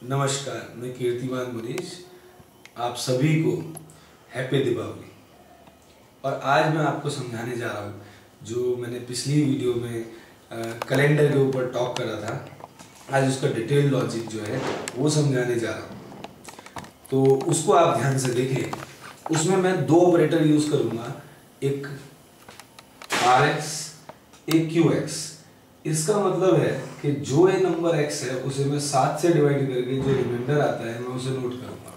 नमस्कार, मैं कीर्तिमान मनीष। आप सभी को हैप्पी दीपावली। और आज मैं आपको समझाने जा रहा हूँ जो मैंने पिछली वीडियो में कैलेंडर के ऊपर टॉक करा था। आज उसका डिटेल लॉजिक जो है वो समझाने जा रहा हूँ, तो उसको आप ध्यान से देखें। उसमें मैं दो ऑपरेटर यूज़ करूँगा, एक RX, एक QX। इसका मतलब है कि जो ये नंबर x है उसे मैं 7 से डिवाइड करके जो रिमाइंडर आता है मैं उसे नोट करूंगा।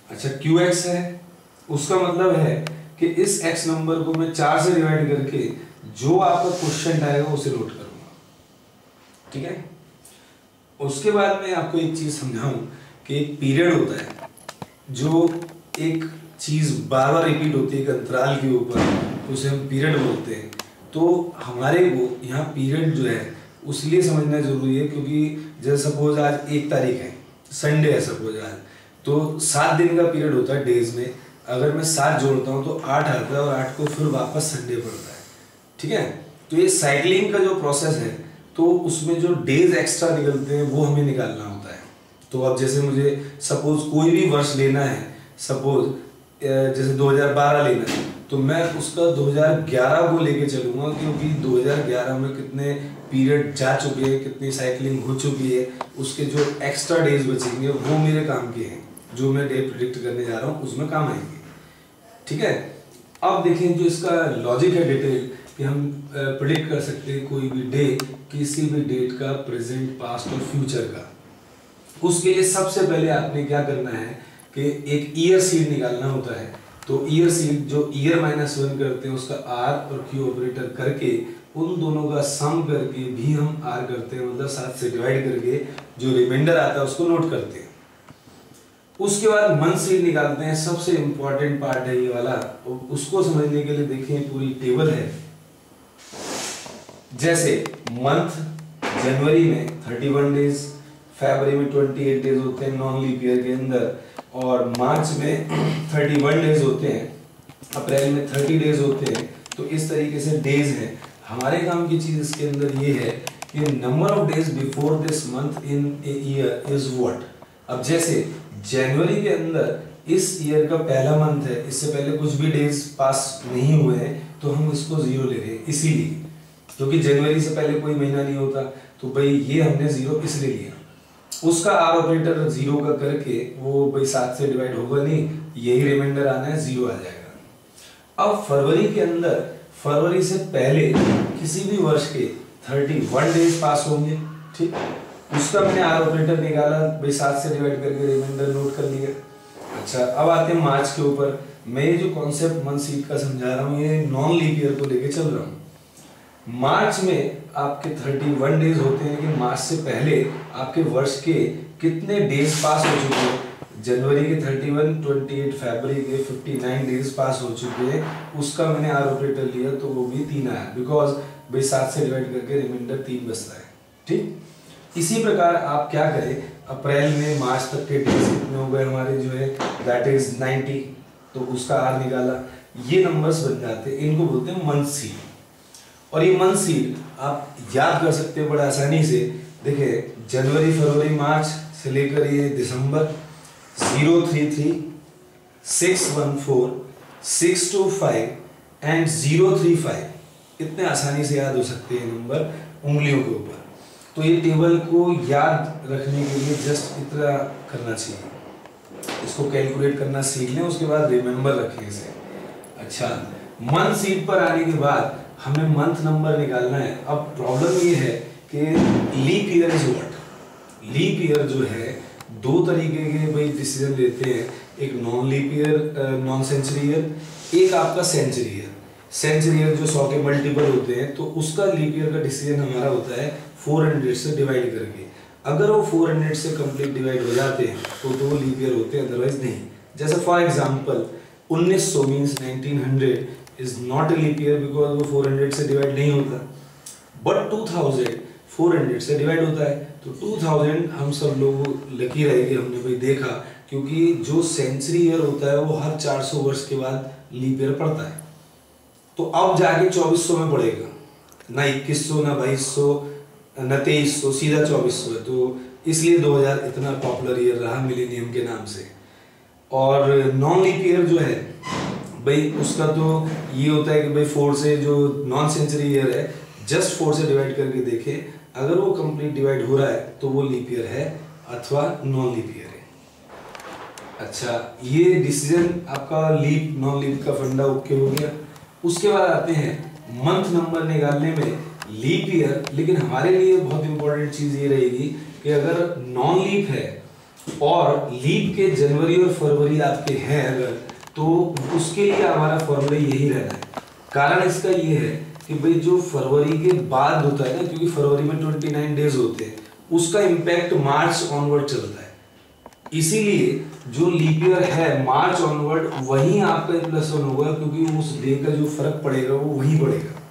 अच्छा, QX है, उसका मतलब है कि इस x नंबर को मैं 4 से डिवाइड करके जो आपका क्वेश्चन आएगा उसे नोट करूंगा। ठीक है। उसके बाद मैं आपको एक चीज समझाऊं कि एक पीरियड होता है, जो एक चीज बार बार रिपीट होती है एक अंतराल के ऊपर, उसे हम पीरियड बोलते हैं। तो हमारे को यहाँ पीरियड जो है उसलिए समझना जरूरी है क्योंकि जैसे सपोज आज 1 तारीख है, संडे है सपोज आज, तो 7 दिन का पीरियड होता है डेज में। अगर मैं 7 जोड़ता हूँ तो 8 आता है और 8 को फिर वापस संडे पड़ता है। ठीक है। तो ये साइकिलिंग का जो प्रोसेस है, तो उसमें जो डेज एक्स्ट्रा निकलते हैं वो हमें निकालना होता है। तो अब जैसे मुझे सपोज कोई भी वर्ष लेना है, सपोज जैसे 2012 लेना है, तो मैं उसका 2011 को लेके चलूंगा क्योंकि 2011 में कितने पीरियड जा चुके हैं, कितनी साइकिलिंग हो चुकी है, उसके जो एक्स्ट्रा डेज बचेंगे वो मेरे काम के हैं। जो मैं डे प्रिडिक्ट करने जा रहा हूँ उसमें काम आएंगे। ठीक है। अब देखें जो इसका लॉजिक है डिटेल, कि हम प्रिडिक्ट कर सकते हैं कोई भी डे, किसी भी डेट का, प्रेजेंट, पास्ट और फ्यूचर का। उसके लिए सबसे पहले आपने क्या करना है कि एक ईयर सीड निकालना होता है। तो ईयर सीड जो ईयर -1 करते हैं उसका R और Q ऑपरेटर करके उन दोनों का सम करके भी हम R करते हैं, मतलब 7 से डिवाइड करके जो रिमाइंडर आता है उसको नोट करते हैं। उसके बाद मंथ सीड निकालते हैं। सबसे इंपॉर्टेंट पार्ट है ये वाला, उसको समझने के लिए देखें पूरी टेबल है। जैसे मंथ जनवरी में 31 डेज, फरवरी में 28 डेज होते हैं नॉन लीप ईयर के अंदर, और मार्च में 31 डेज होते हैं, अप्रैल में 30 डेज होते हैं। तो इस तरीके से डेज हैं। हमारे काम की चीज इसके अंदर ये है कि number of days before this month in a year is what. अब जैसे जनवरी के अंदर इस ईयर का पहला मंथ है, इससे पहले कुछ भी डेज पास नहीं हुए हैं, तो हम इसको 0 ले रहे हैं इसीलिए, क्योंकि जनवरी से पहले कोई महीना नहीं होता। तो भाई ये हमने 0 इसलिए लिया। उसका R ऑपरेटर 0 का करके वो भाई 7 से डिवाइड होगा नहीं, यही रिमाइंडर आना है, 0 आ जाएगा। अब फरवरी के अंदर, फरवरी से पहले किसी भी वर्ष के 31 डेज पास होंगे। ठीक, उसका मैंने R ऑपरेटर निकाला, भाई 7 से डिवाइड करके रिमाइंडर नोट कर लिया। अच्छा, अब आते हैं मार्च के ऊपर। मैं ये जो कॉन्सेप्ट मंथ सीड का समझा रहा हूँ ये नॉन लीप ईयर को लेके चल रहा हूँ। मार्च में आपके 31 डेज होते हैं, कि मार्च से पहले आपके वर्ष के कितने डेज पास हो चुके हैं। जनवरी के 31, 28, फरवरी के 59 डेज पास हो चुके हैं। उसका मैंने R ऑपरेटर लिया तो वो भी 3 आया, बिकॉज भाई 7 से डिवाइड करके रिमाइंडर 3 बचता है। ठीक, इसी प्रकार आप क्या करें, अप्रैल में मार्च तक के डेज कितने हो गए हमारे जो है, दैट इज 90, तो उसका R निकाला। ये नंबर्स बन जाते हैं, इनको बोलते हैं मंथ सीड। और ये मंथ सीड आप याद कर सकते हैं बड़ा आसानी से। देखिए, जनवरी, फरवरी, मार्च से लेकर ये दिसंबर, 033, 614, 625 एंड 035, इतने आसानी से याद हो सकते हैं नंबर उंगलियों के ऊपर। तो ये टेबल को याद रखने के लिए जस्ट इतना करना चाहिए, इसको कैलकुलेट करना सीख लें, उसके बाद रिमेंबर रखें इसे। अच्छा, मंथ सीड पर आने के बाद हमें मंथ नंबर निकालना है। अब प्रॉब्लम ये है कि leap year is what. Leap year जो है 2 तरीके के भाई डिसीजन लेते हैं, एक non leap year, non century year, एक आपका सेंचुरी ईयर। सेंचुरी ईयर जो 100 के मल्टीपल होते हैं, तो उसका लीप ईयर का डिसीजन हमारा होता है 400 से डिवाइड करके। अगर वो 400 से कंप्लीट डिवाइड हो जाते हैं तो वो लीप ईयर होते हैं, अदरवाइज नहीं। जैसे for example 1900 means 1900 is not a leap year because वो 400 से डिवाइड नहीं होता, बट 2000 400 से डिवाइड होता है। तो 2000 हम सब लोग लकी रहे कि हमने भाई देखा, क्योंकि जो सेंचुरी ईयर होता है वो हर 400 वर्ष के बाद लीप ईयर पड़ता है। तो अब जाके 2400 में पड़ेगा, ना 2100, ना 2200, ना 2300, सीधा 2400 है। तो इसलिए 2000 इतना पॉपुलर ईयर रहा मिलेनियम के नाम से। और नॉन लीप ईयर जो है भाई उसका तो ये होता है कि भाई 4 से जो नॉन सेंचुरी ईयर है जस्ट 4 से डिवाइड करके देखें, अगर वो कंप्लीट डिवाइड हो रहा है तो वो लीप ईयर है अथवा नॉन लीप ईयर है। अच्छा, ये डिसीजन आपका लीप नॉन लीप का फंडा ओके हो गया। उसके बाद आते हैं मंथ नंबर निकालने में लीप ईयर, लेकिन हमारे लिए बहुत इंपॉर्टेंट चीज ये रहेगी कि अगर नॉन लीप है और लीप के जनवरी और फरवरी आपके हैं अगर, तो उसके लिए हमारा फॉर्मूला यही रहना है। कारण इसका ये है कि भाई जो फरवरी के बाद होता है ना, क्योंकि फरवरी में 29 डेज होते हैं, उसका इम्पैक्ट मार्च ऑनवर्ड चलता है। इसीलिए जो लीप ईयर है मार्च ऑनवर्ड वही आपका +1 होगा, क्योंकि उस डे का जो फर्क पड़ेगा वो वही पड़ेगा।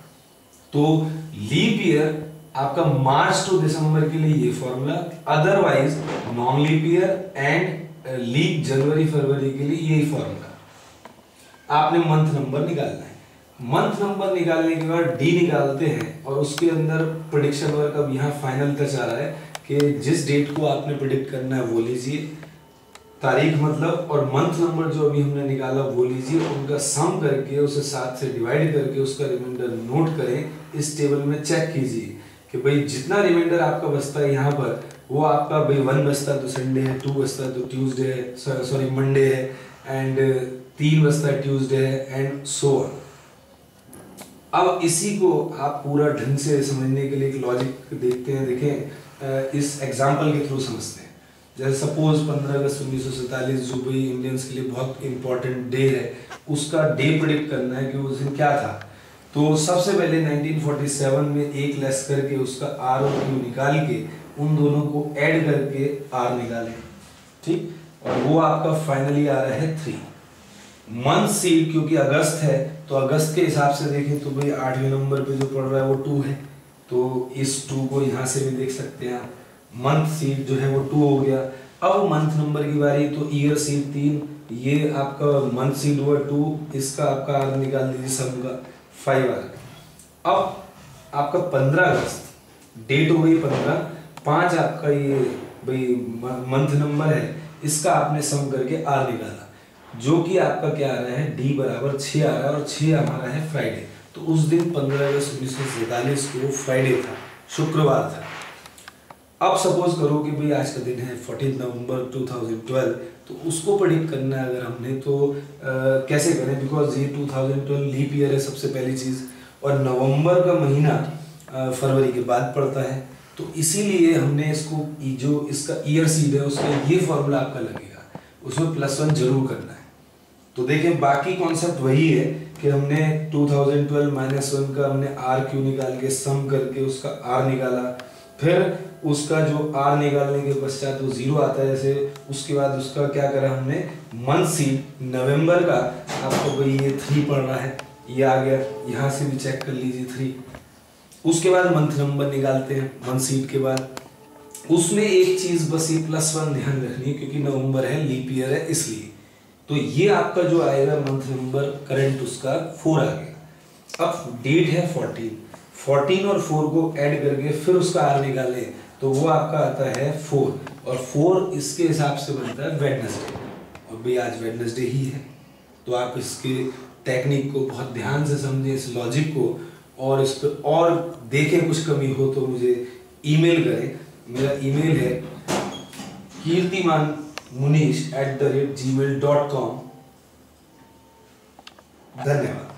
तो लीप ईयर आपका मार्च टू दिसंबर के लिए ये formula, otherwise non leap year and leap जनवरी फरवरी के लिए यही फॉर्मूला। आपने मंथ नंबर निकालना है। मंथ नंबर निकालने के बाद डी निकालते हैं और उसके अंदर प्रेडिक्शन वर्क अब यहाँ फाइनल टच आ रहा है कि जिस डेट को आपने प्रेडिक्ट करना है वो लीजिए, तारीख मतलब, और मंथ नंबर जो अभी हमने निकाला वो लीजिए, उनका सम करके उसे 7 से डिवाइड करके उसका रिमाइंडर नोट करें। इस टेबल में चेक कीजिए कि भाई जितना रिमाइंडर आपका बचता है यहाँ पर वो आपका भाई 1 बचता है तो संडे है, 2 बचता है तो ट्यूसडे है, सॉरी मंडे है, एंड 3 बचता है ट्यूसडे है, एंड सो ऑन। अब इसी को आप पूरा ढंग से समझने के लिए एक लॉजिक देखते हैं। देखें, इस एग्जाम्पल के थ्रू समझते हैं। जैसे सपोज 15 अगस्त 1947 जो भाई इंडियंस के लिए बहुत इंपॉर्टेंट डे है, उसका डे प्रेडिक्ट करना है कि उस दिन क्या था। तो सबसे पहले 1947 में एक लेस करके उसका आर और क्यू निकाल के उन दोनों को ऐड करके आर निकालें, ठीक, और वो आपका फाइनली आ रहा है 3। मंथ सीड क्योंकि अगस्त है तो अगस्त के हिसाब से देखें तो भाई 8वें नंबर पे जो पड़ रहा है वो 2 है, तो इस 2 को यहाँ से भी देख सकते हैं आप। मंथ सीड जो है वो 2 हो गया। अब मंथ नंबर की बारी, तो ईयर सीड 3, ये आपका मंथ सीड हुआ 2, इसका आपका आर निकाल दीजिए सम का 5 आ गया। अब आपका 15 अगस्त डेट हो गई 15, 5 आपका ये भाई मंथ नंबर है, इसका आपने सम करके आर निकाला, जो कि आपका क्या आ रहा है, डी बराबर 6 आ रहा है, और 6 हमारा है फ्राइडे। तो उस दिन 15 अगस्त 1947 को फ्राइडे था, शुक्रवार था। अब सपोज करो कि भाई आज का दिन है 14 नवंबर 2012, तो उसको प्रेडिक्ट करना है अगर हमने, तो कैसे करें, बिकॉज ये 2012 लीप ईयर है सबसे पहली चीज़, और नवंबर का महीना फरवरी के बाद पड़ता है, तो इसीलिए हमने इसको जो इसका ईयर सीड है उसका ये फॉर्मूला आपका लगेगा, उसमें +1 जरूर करना है। तो देखें बाकी कॉन्सेप्ट वही है कि हमने 2012 -1 का हमने आर क्यू निकाल के सम करके उसका आर निकाला, फिर उसका जो आर निकालने के पश्चात वो 0 आता है जैसे, उसके बाद उसका क्या करा हमने, मंथ सीड नवंबर का आपको भाई ये 3 पड़ रहा है, ये आ गया, यहाँ से भी चेक कर लीजिए 3। उसके बाद मंथ नंबर निकालते हैं मंथ सीड के बाद, उसमें एक चीज बस ये +1 ध्यान रखनी है क्योंकि नवंबर है, लीप ईयर है इसलिए। तो ये आपका जो आएगा मंथ नंबर करंट उसका 4 आ गया। अब डेट है 14 और 4 को ऐड करके फिर उसका आर निकालें तो वो आपका आता है 4, और 4 इसके हिसाब से बनता है वेडनेसडे, और भाई आज वेडनेसडे ही है। तो आप इसके टेक्निक को बहुत ध्यान से समझें, इस लॉजिक को, और इस पर और देखें, कुछ कमी हो तो मुझे ईमेल करें। मेरा ईमेल है kirtimanmunish@gmail.com। धन्यवाद।